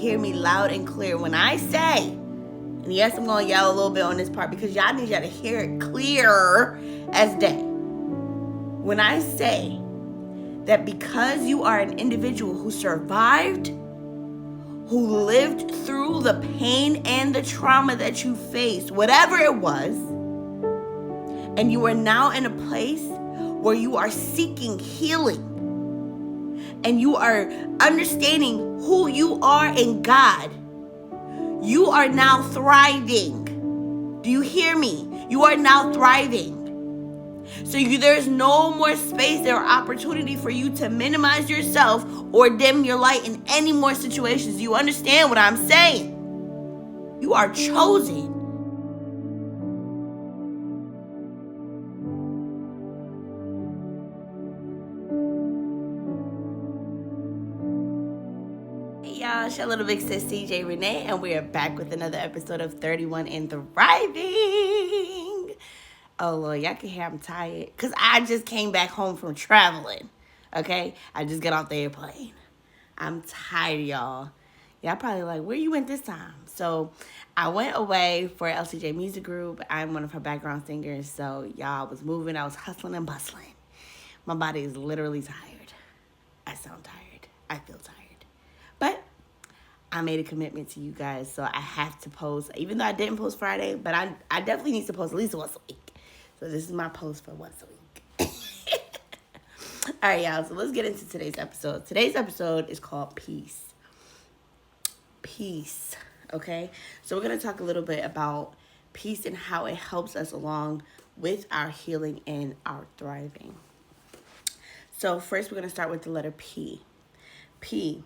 hear me loud and clear when I say, and yes, I'm going to yell a little bit on this part because y'all need y'all to hear it clear as day. When I say that because you are an individual who survived, who lived through the pain and the trauma that you faced, whatever it was, and you are now in a place where you are seeking healing and you are understanding who you are in God, you are now thriving. Do you hear me? You are now thriving. So there's no more space or opportunity for you to minimize yourself or dim your light in any more situations. You understand what I'm saying? You are chosen. Hey y'all, it's your little big sis CJ Renee, and we are back with another episode of 31 and Thriving. Oh Lord, y'all can hear I'm tired because I just came back home from traveling. Okay, I just got off the airplane. I'm tired, y'all. Y'all probably like, where you went this time? So I went away for LCJ Music Group. I'm one of her background singers. So y'all, I was moving, I was hustling and bustling. My body is literally tired. I sound tired. I feel tired. But I made a commitment to you guys, so I have to post, even though I didn't post Friday, but I definitely need to post at least once a week. So this is my post for once a week. All right, y'all, so let's get into today's episode. Today's episode is called Peace. Peace, okay? So we're going to talk a little bit about peace and how it helps us along with our healing and our thriving. So first, we're going to start with the letter P. P,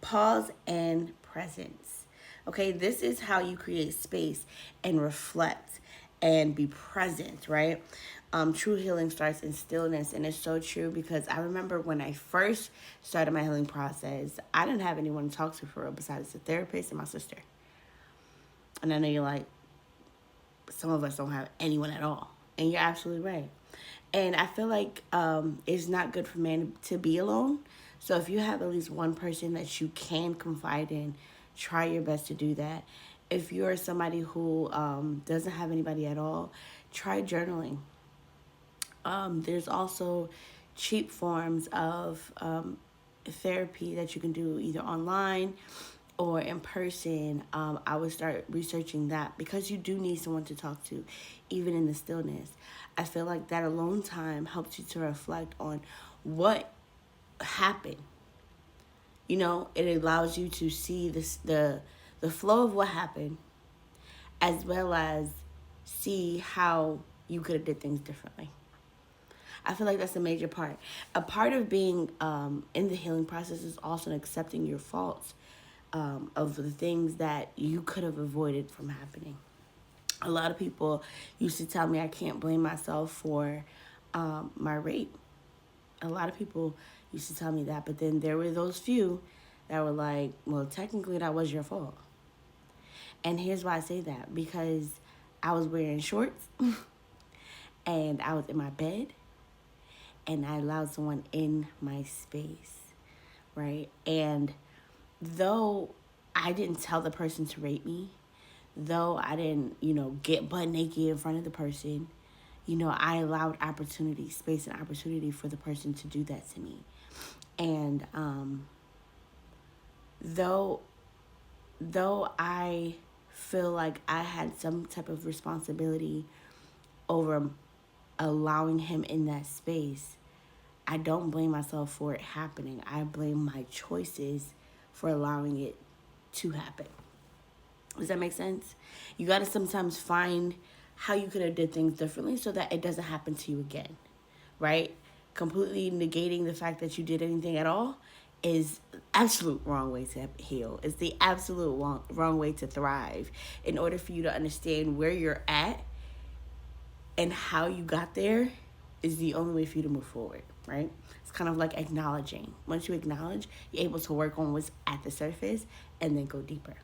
pause and presence. Okay, this is how you create space and reflect and be present, right? True healing starts in stillness, and it's so true because I remember when I first started my healing process, I didn't have anyone to talk to for real besides the therapist and my sister. And I know you're like, some of us don't have anyone at all, and you're absolutely right. And I feel like it's not good for man to be alone. So if you have at least one person that you can confide in, try your best to do that. If you're somebody who doesn't have anybody at all, try journaling. There's also cheap forms of therapy that you can do either online or in person. I would start researching that because you do need someone to talk to, even in the stillness. I feel like that alone time helps you to reflect on what happened. You know, it allows you to see the flow of what happened, as well as see how you could have did things differently. I feel like that's a major part. A part of being in the healing process is also accepting your faults of the things that you could have avoided from happening. A lot of people used to tell me I can't blame myself for my rape. A lot of people used to tell me that, but then there were those few that were like, well, technically that was your fault. And here's why I say that, because I was wearing shorts and I was in my bed and I allowed someone in my space, right? And though I didn't tell the person to rape me, though I didn't, get butt naked in front of the person, I allowed opportunity, space and opportunity for the person to do that to me. And though I feel like I had some type of responsibility over allowing him in that space, I don't blame myself for it happening. I blame my choices for allowing it to happen. Does that make sense? You got to sometimes find how you could have did things differently so that it doesn't happen to you again, right? Completely negating the fact that you did anything at all is absolute wrong way to heal. It's the absolute wrong way to thrive. In order for you to understand where you're at and how you got there is the only way for you to move forward, right? It's kind of like acknowledging. Once you acknowledge, you're able to work on what's at the surface and then go deeper.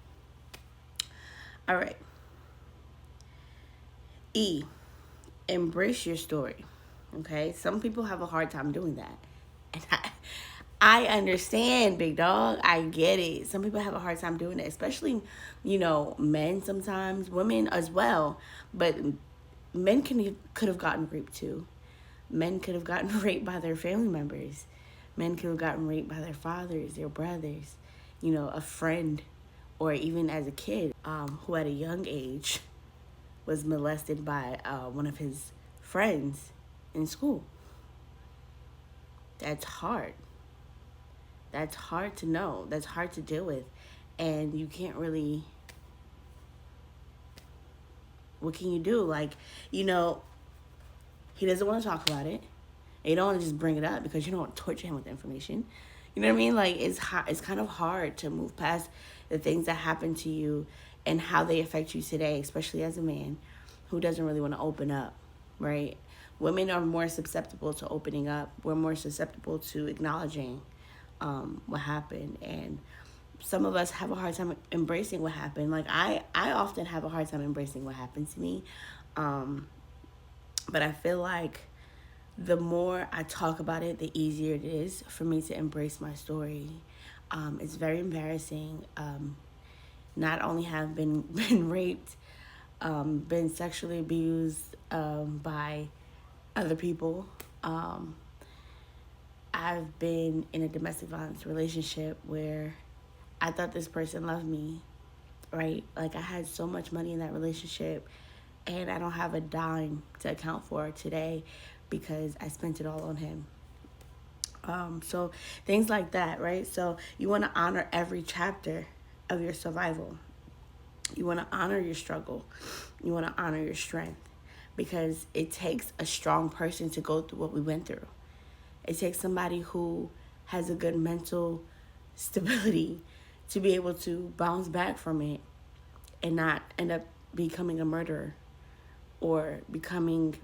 All right. E, embrace your story. Okay? Some people have a hard time doing that. And I understand, big dog. I get it. Some people have a hard time doing it, especially, men sometimes, women as well. But men could have gotten raped too. Men could have gotten raped by their family members. Men could have gotten raped by their fathers, their brothers, a friend, or even as a kid, who at a young age was molested by one of his friends in school. That's hard. That's hard to know. That's hard to deal with. And you can't really, what can you do? Like, he doesn't want to talk about it. And you don't want to just bring it up because you don't want to torture him with information. You know what I mean? Like, it's kind of hard to move past the things that happen to you and how they affect you today, especially as a man who doesn't really want to open up, right? Women are more susceptible to opening up. We're more susceptible to acknowledging what happened. And some of us have a hard time embracing what happened. Like, I often have a hard time embracing what happened to me. But I feel like the more I talk about it, the easier it is for me to embrace my story. It's very embarrassing. Not only have been raped, been sexually abused by other people. I've been in a domestic violence relationship where I thought this person loved me, right? Like, I had so much money in that relationship, and I don't have a dime to account for today because I spent it all on him. So things like that, right? So you want to honor every chapter of your survival. You want to honor your struggle. You want to honor your strength because it takes a strong person to go through what we went through. It takes somebody who has a good mental stability to be able to bounce back from it and not end up becoming a murderer or becoming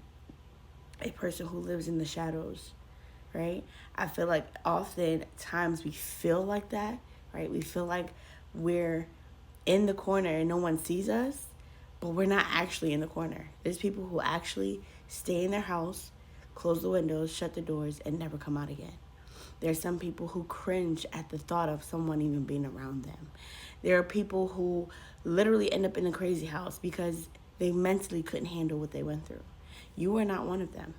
a person who lives in the shadows, right? I feel like often times we feel like that, right? We feel like we're in the corner and no one sees us, but we're not actually in the corner. There's people who actually stay in their house, close the windows, shut the doors, and never come out again. There's some people who cringe at the thought of someone even being around them. There are people who literally end up in a crazy house because they mentally couldn't handle what they went through. You are not one of them.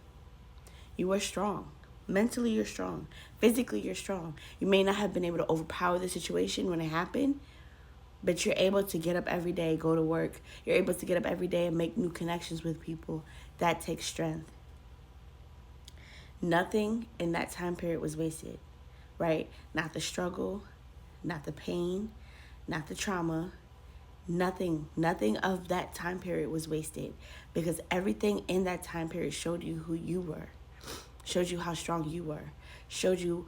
You are strong. Mentally, you're strong. Physically, you're strong. You may not have been able to overpower the situation when it happened, but you're able to get up every day, go to work. You're able to get up every day and make new connections with people. That takes strength. Nothing in that time period was wasted, right? Not the struggle, not the pain, not the trauma. Nothing of that time period was wasted because everything in that time period showed you who you were, showed you how strong you were, showed you,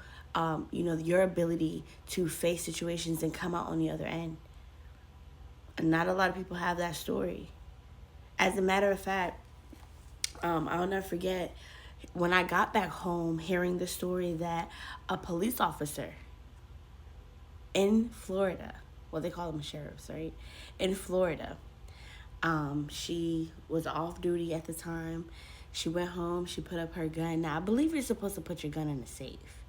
your ability to face situations and come out on the other end. And not a lot of people have that story. As a matter of fact, I'll never forget when I got back home hearing the story that a police officer in Florida, well, they call them sheriffs, right? In Florida, she was off duty at the time. She went home, she put up her gun. Now, I believe you're supposed to put your gun in the safe,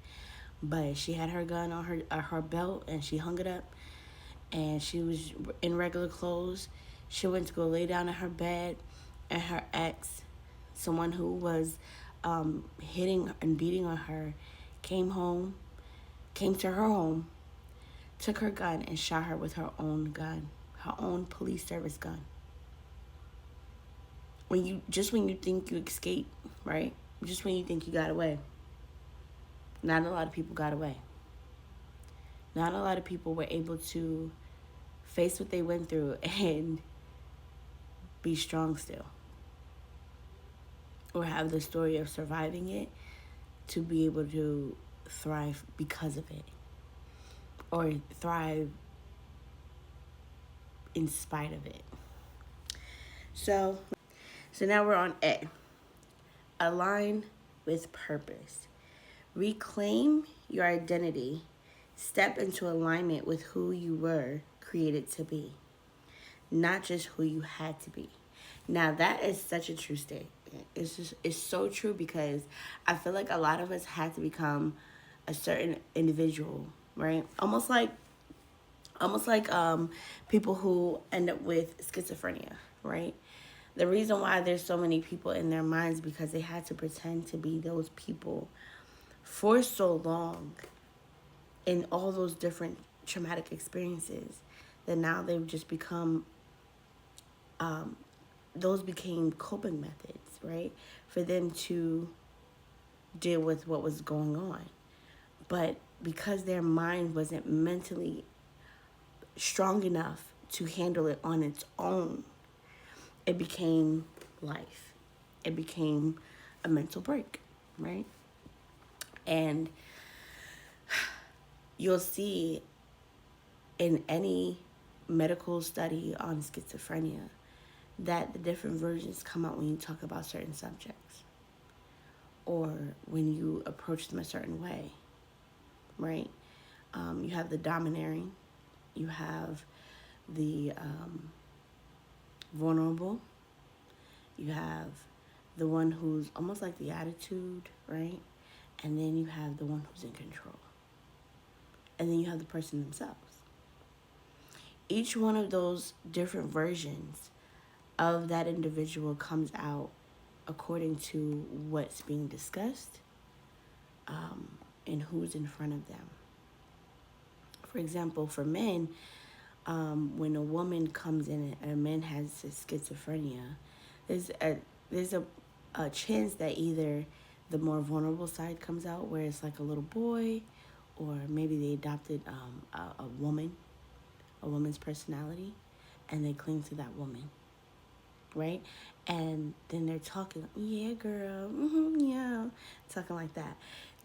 but she had her gun on her belt and she hung it up, and she was in regular clothes. She went to go lay down in her bed, and her ex, someone who was hitting and beating on her, came to her home, took her gun and shot her with her own gun, her own police service gun. When you think you escaped, right? Just when you think you got away. Not a lot of people got away. Not a lot of people were able to face what they went through and be strong still. Or have the story of surviving it to be able to thrive because of it. Or thrive in spite of it. So now we're on A. Align with purpose. Reclaim your identity. Step into alignment with who you were created to be, not just who you had to be. Now, that is such a true statement. It's so true because I feel like a lot of us had to become a certain individual, right? Almost like people who end up with schizophrenia, right? The reason why there's so many people in their minds because they had to pretend to be those people for so long in all those different traumatic experiences that now they've just become those became coping methods, right? For them to deal with what was going on. But because their mind wasn't mentally strong enough to handle it on its own, it became life. It became a mental break, right? And you'll see in any medical study on schizophrenia that the different versions come out when you talk about certain subjects or when you approach them a certain way, right? You have the domineering, you have the vulnerable, you have the one who's almost like the attitude, right? And then you have the one who's in control. And then you have the person themselves. Each one of those different versions of that individual comes out according to what's being discussed and who's in front of them. For example, for men, when a woman comes in and a man has schizophrenia, there's a chance that either the more vulnerable side comes out, where it's like a little boy, or maybe they adopted a woman's personality, and they cling to that woman, right? And then they're talking, yeah, girl, yeah, talking like that.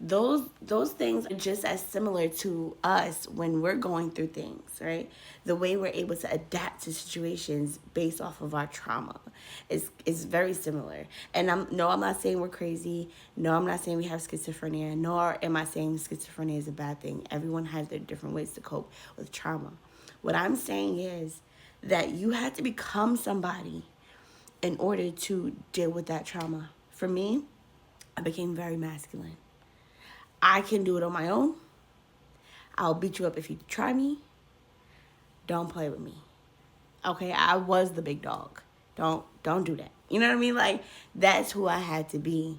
Those things are just as similar to us when we're going through things, right? The way we're able to adapt to situations based off of our trauma is very similar. And I'm not saying we're crazy. No, I'm not saying we have schizophrenia. Nor am I saying schizophrenia is a bad thing. Everyone has their different ways to cope with trauma. What I'm saying is that you had to become somebody in order to deal with that trauma. For me, I became very masculine. I can do it on my own. I'll beat you up if you try me. Don't play with me. Okay, I was the big dog. Don't do that. You know what I mean? Like, that's who I had to be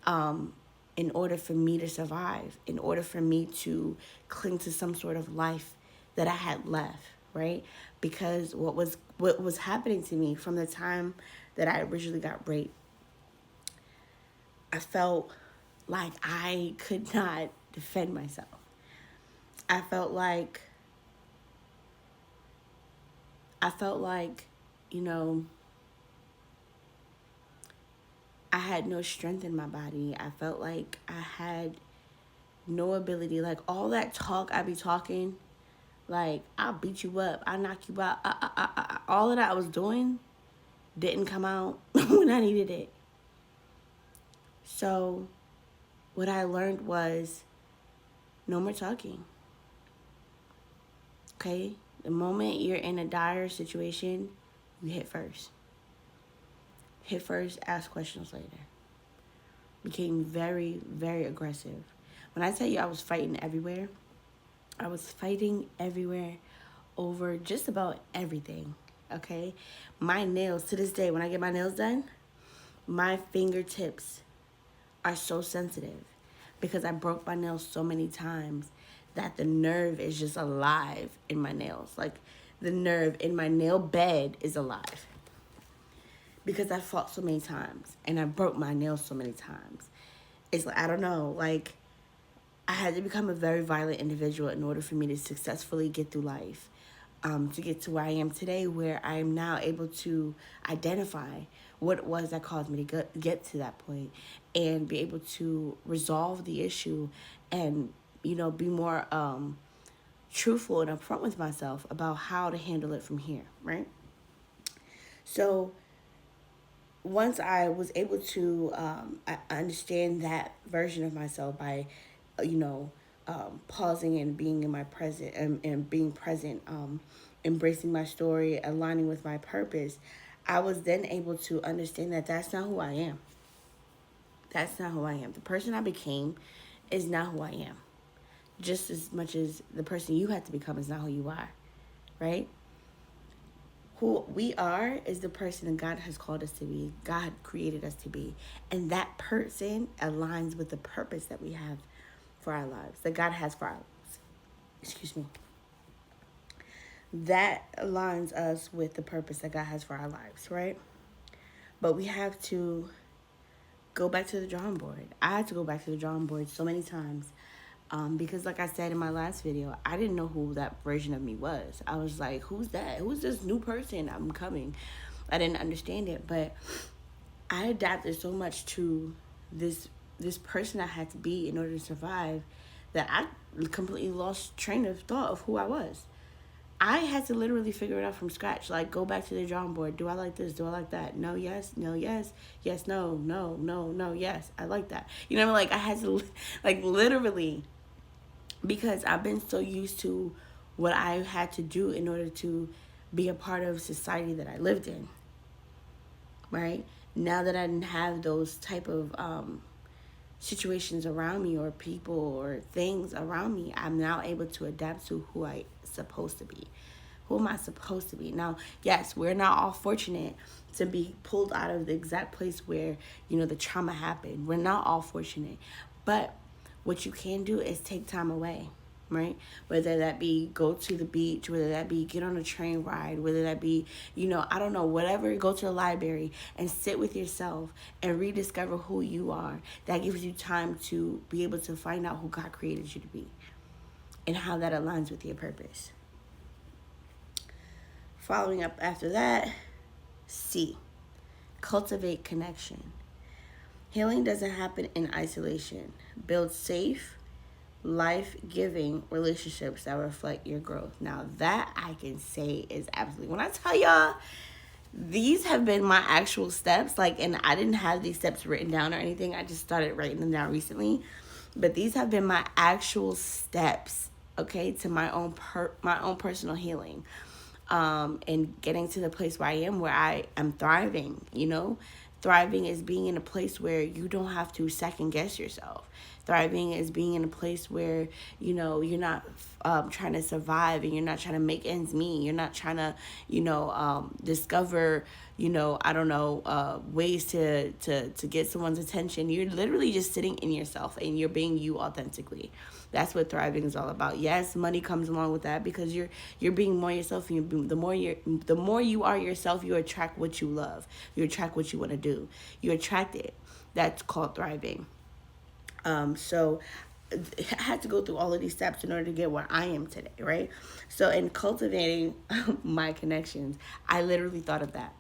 in order for me to survive, in order for me to cling to some sort of life that I had left, right? Because what was happening to me from the time that I originally got raped, I felt like I could not defend myself. I felt like, you know, I had no strength in my body. I felt like I had no ability. Like, all that talk I be talking, like, I'll beat you up, I'll knock you out. All of that I was doing didn't come out when I needed it. So what I learned was no more talking. Okay? The moment you're in a dire situation, you hit first. Hit first, ask questions later. Became very, very aggressive. When I tell you I was fighting everywhere, I was fighting everywhere over just about everything. Okay? My nails, to this day, when I get my nails done, my fingertips are so sensitive because I broke my nails so many times that the nerve is just alive in my nails. Like, the nerve in my nail bed is alive because I fought so many times and I broke my nails so many times. It's like, I don't know, like, I had to become a very violent individual in order for me to successfully get through life, to get to where I am today, where I am now able to identify what it was that caused me to get to that point and be able to resolve the issue and, be more truthful and upfront with myself about how to handle it from here, right? So once I was able to I understand that version of myself by, pausing and being in my present and being present, embracing my story, aligning with my purpose, I was then able to understand that that's not who I am. That's not who I am. The person I became is not who I am. just as much as the person you have to become is not who you are, right? Who we are is the person that God has called us to be. God created us to be. And that person aligns with the purpose that we have for our lives, that God has for our lives. Excuse me. That aligns us with the purpose that God has for our lives, right? But we have to go back to the drawing board. I had to go back to the drawing board so many times. Because like I said in my last video, I didn't know who that version of me was. I was like, who's that? Who's this new person I'm coming? I didn't understand it, but I adapted so much to this person I had to be in order to survive that I completely lost train of thought of who I was. I had to literally figure it out from scratch. Like, go back to the drawing board. Do I like this? Do I like that? No, yes, no, yes, yes, no, no, no, no, yes. I like that. You know what I mean? Like, I had to, like, literally, because I've been so used to what I had to do in order to be a part of society that I lived in, right? Now that I didn't have those type of situations around me or people or things around me, I'm now able to adapt to who I supposed to be. Who am I supposed to be? Now, yes, we're not all fortunate to be pulled out of the exact place where, the trauma happened. We're not all fortunate. But what you can do is take time away, right? Whether that be go to the beach, whether that be get on a train ride, whether that be, I don't know, whatever, go to the library and sit with yourself and rediscover who you are. That gives you time to be able to find out who God created you to be and how that aligns with your purpose. Following up after that, C, cultivate connection. Healing doesn't happen in isolation. Build safe, life-giving relationships that reflect your growth. Now that I can say is absolutely, when I tell y'all, these have been my actual steps, and I didn't have these steps written down or anything. I just started writing them down recently. But these have been my actual steps, okay, to my own personal healing. And getting to the place where I am, where I am thriving, Thriving is being in a place where you don't have to second guess yourself. Thriving is being in a place where, you're not trying to survive and you're not trying to make ends meet. You're not trying to, discover, I don't know, ways to get someone's attention. You're literally just sitting in yourself and you're being you authentically. That's what thriving is all about. Yes, money comes along with that because you're being more yourself. And the more you are yourself, you attract what you love. You attract what you want to do. You attract it. That's called thriving. So I had to go through all of these steps in order to get where I am today, right? So in cultivating my connections, I literally thought of that.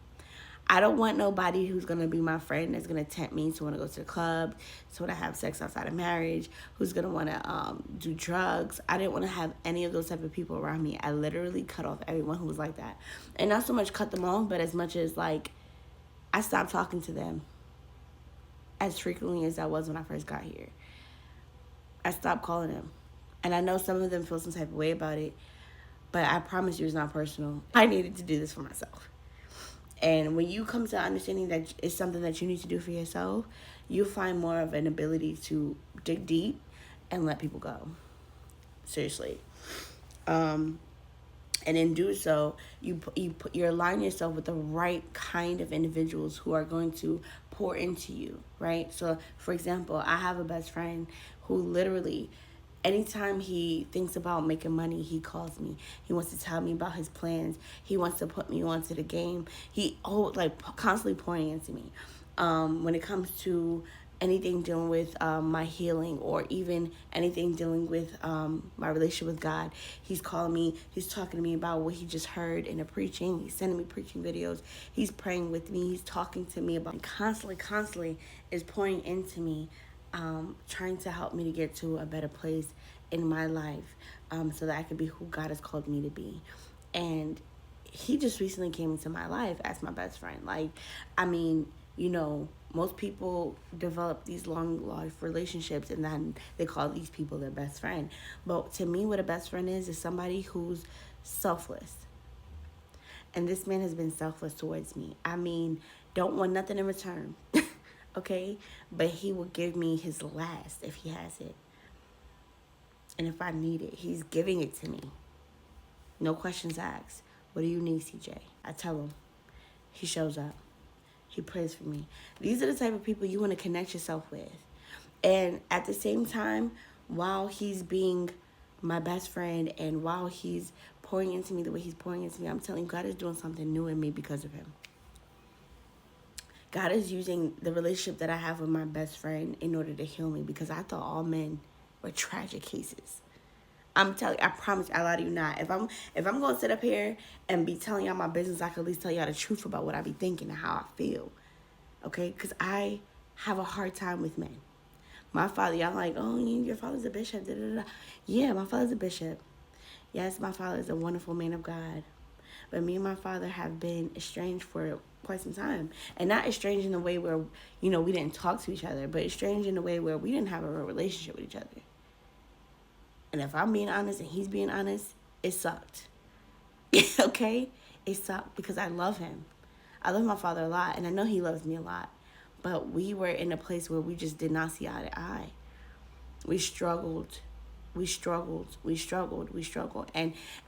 I don't want nobody who's going to be my friend that's going to tempt me to want to go to the club, to want to have sex outside of marriage, who's going to want to do drugs. I didn't want to have any of those type of people around me. I literally cut off everyone who was like that. And not so much cut them off, but as much as, I stopped talking to them as frequently as I was when I first got here. I stopped calling them. And I know some of them feel some type of way about it, but I promise you it's not personal. I needed to do this for myself. And when you come to understanding that it's something that you need to do for yourself, you'll find more of an ability to dig deep and let people go. Seriously. And in doing so, you're aligning yourself with the right kind of individuals who are going to pour into you, right? So, for example, I have a best friend who literally, anytime he thinks about making money, he calls me. He wants to tell me about his plans. He wants to put me onto the game. He constantly pouring into me. When it comes to anything dealing with my healing, or even anything dealing with my relationship with God, he's calling me. He's talking to me about what he just heard in the preaching. He's sending me preaching videos. He's praying with me. He's talking to me about, and constantly is pouring into me, trying to help me to get to a better place in my life, so that I could be who God has called me to be. And he just recently came into my life as my best friend. Most people develop these long life relationships and then they call these people their best friend. But to me, what a best friend is somebody who's selfless. And this man has been selfless towards me. Don't want nothing in return. Okay? But he will give me his last if he has it. And if I need it, he's giving it to me. No questions asked. What do you need, CJ? I tell him. He shows up. He prays for me. These are the type of people you want to connect yourself with. And at the same time, while he's being my best friend and while he's pouring into me the way he's pouring into me, I'm telling you, God is doing something new in me because of him. God is using the relationship that I have with my best friend in order to heal me, because I thought all men were tragic cases. I'm telling you, I promise, I lie to you not. If I'm gonna sit up here and be telling y'all my business, I can at least tell y'all the truth about what I be thinking and how I feel. Okay? Because I have a hard time with men. My father, y'all like, oh, your father's a bishop. Da, da, da. Yeah, my father's a bishop. Yes, my father is a wonderful man of God. But me and my father have been estranged for quite some time. And not estranged in a way where, we didn't talk to each other, but estranged in a way where we didn't have a real relationship with each other. And if I'm being honest and he's being honest, it sucked. Okay? It sucked because I love him. I love my father a lot, and I know he loves me a lot. But we were in a place where we just did not see eye to eye. We struggled. And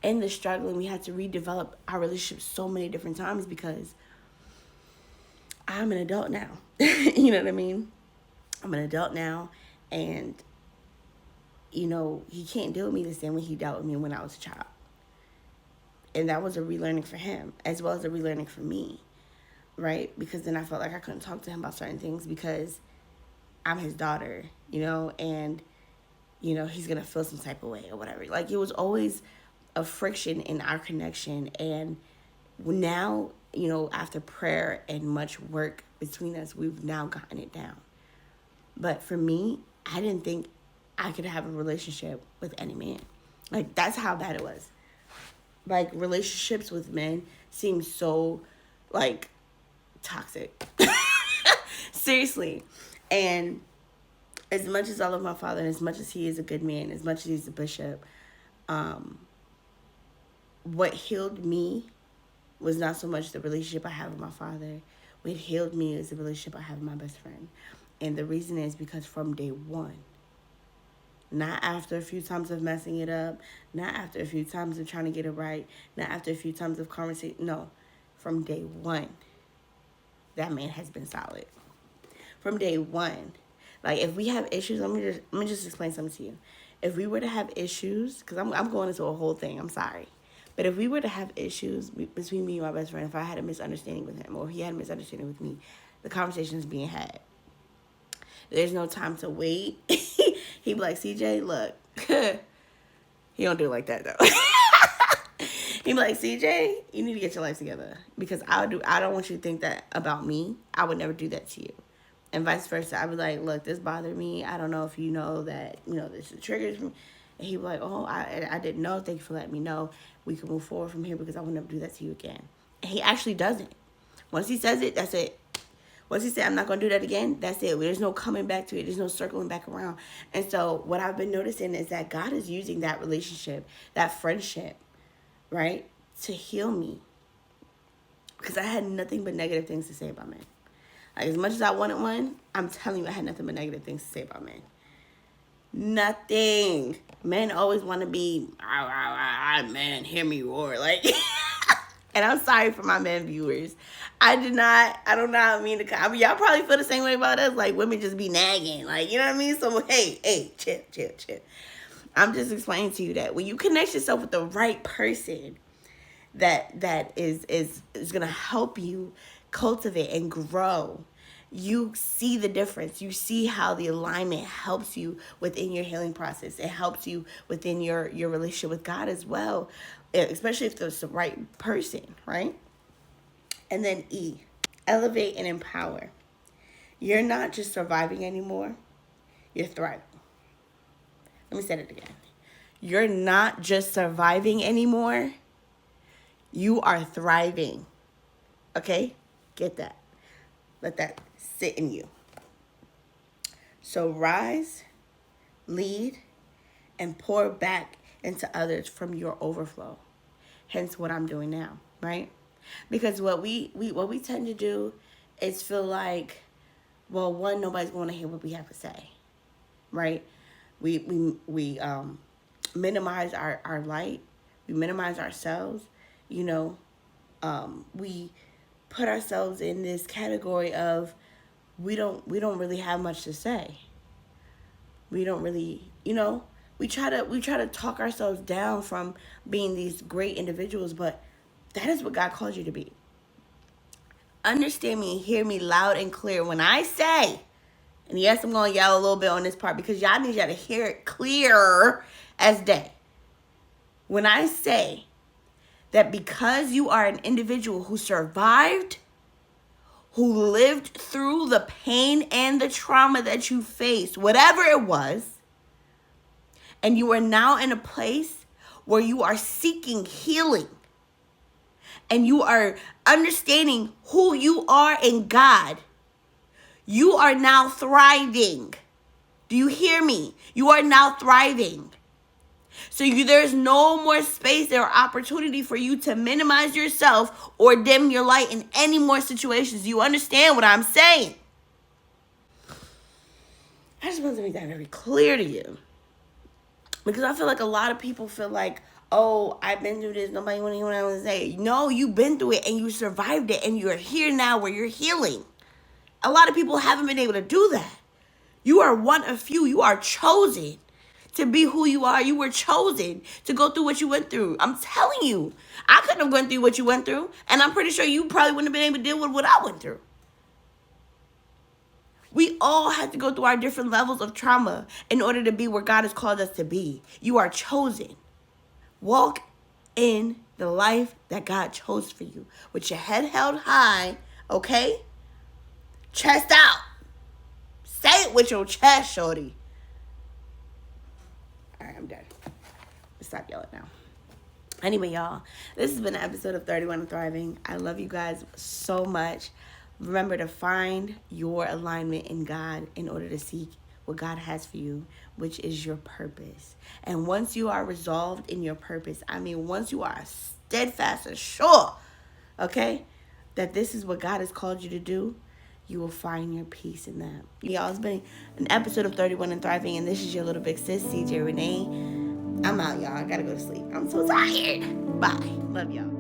in the struggling, we had to redevelop our relationship so many different times because I'm an adult now. You know what I mean? I'm an adult now, and he can't deal with me the same way he dealt with me when I was a child. And that was a relearning for him, as well as a relearning for me, right? Because then I felt like I couldn't talk to him about certain things because I'm his daughter, and, he's going to feel some type of way or whatever. Like, it was always a friction in our connection. And now, after prayer and much work between us, we've now gotten it down. But for me, I didn't think I could have a relationship with any man. Like, that's how bad it was. Like, relationships with men seem so, like, toxic. Seriously. And as much as I love my father, and as much as he is a good man, as much as he's a bishop, what healed me was not so much the relationship I have with my father. What healed me is the relationship I have with my best friend. And the reason is because from day one, not after a few times of messing it up, not after a few times of trying to get it right, not after a few times of conversation, no. From day one, that man has been solid. From day one. Like, if we have issues, let me just explain something to you. If we were to have issues, because I'm going into a whole thing, I'm sorry. But if we were to have issues between me and my best friend, if I had a misunderstanding with him or he had a misunderstanding with me, the conversation is being had. There's no time to wait. He'd be like, CJ, look. He don't do it like that, though. He'd be like, CJ, you need to get your life together. Because I don't want you to think that about me. I would never do that to you. And vice versa. I'd be like, look, this bothered me. I don't know if you know that, this triggers me. And he'd be like, oh, I didn't know. Thank you for letting me know. We can move forward from here because I will never do that to you again. And he actually doesn't. Once he says it, that's it. Once he said, I'm not going to do that again, that's it. There's no coming back to it. There's no circling back around. And so what I've been noticing is that God is using that relationship, that friendship, right, to heal me. Because I had nothing but negative things to say about men. Like, as much as I wanted one, I'm telling you, I had nothing but negative things to say about men. Nothing. Men always want to be, man, hear me roar. Like, and I'm sorry for my men viewers. I don't know how I mean to, y'all probably feel the same way about us. Like, women just be nagging. Like, you know what I mean? So, hey, chill. I'm just explaining to you that when you connect yourself with the right person that is going to help you cultivate and grow, you see the difference. You see how the alignment helps you within your healing process. It helps you within your relationship with God as well, especially if it's the right person, right? And then E, elevate and empower. You're not just surviving anymore. You're thriving. Let me say it again. You're not just surviving anymore. You are thriving. Okay? Get that. Let that sit in you. So rise, lead, and pour back into others from your overflow. Hence what I'm doing now, right? Because what we tend to do is feel like, well, nobody's going to hear what we have to say, right? We minimize our light. We minimize ourselves. You know, we put ourselves in this category of we don't really have much to say. We don't really, we try to talk ourselves down from being these great individuals, but that is what God called you to be. Understand me and hear me loud and clear when I say, and yes, I'm going to yell a little bit on this part because y'all need y'all to hear it clear as day. When I say that because you are an individual who survived, who lived through the pain and the trauma that you faced, whatever it was, and you are now in a place where you are seeking healing and you are understanding who you are in God, you are now thriving. Do you hear me? You are now thriving. So there's no more space or opportunity for you to minimize yourself or dim your light in any more situations. You understand what I'm saying? I just want to make that very clear to you. Because I feel like a lot of people feel like, oh, I've been through this. Nobody want to say. No, you've been through it and you survived it and you're here now where you're healing. A lot of people haven't been able to do that. You are one of few. You are chosen to be who you are. You were chosen to go through what you went through. I'm telling you, I couldn't have gone through what you went through. And I'm pretty sure you probably wouldn't have been able to deal with what I went through. We all have to go through our different levels of trauma in order to be where God has called us to be. You are chosen. Walk in the life that God chose for you with your head held high, okay? Chest out. Say it with your chest, shorty. All right, I'm done. Stop yelling now. Anyway, y'all, this has been an episode of 31 and Thriving. I love you guys so much. Remember to find your alignment in God in order to seek what God has for you, which is your purpose. And once you are resolved in your purpose, once you are steadfast and sure, okay, that this is what God has called you to do, you will find your peace in that. Y'all, it's been an episode of 31 and Thriving, and this is your little big sis, CJ Renee. I'm out, y'all. I gotta go to sleep. I'm so tired. Bye. Love y'all.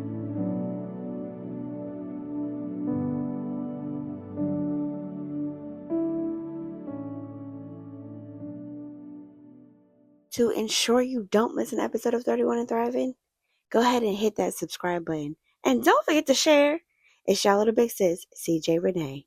To ensure you don't miss an episode of 31 and Thriving, go ahead and hit that subscribe button. And don't forget to share. It's your little big sis, CJ Renee.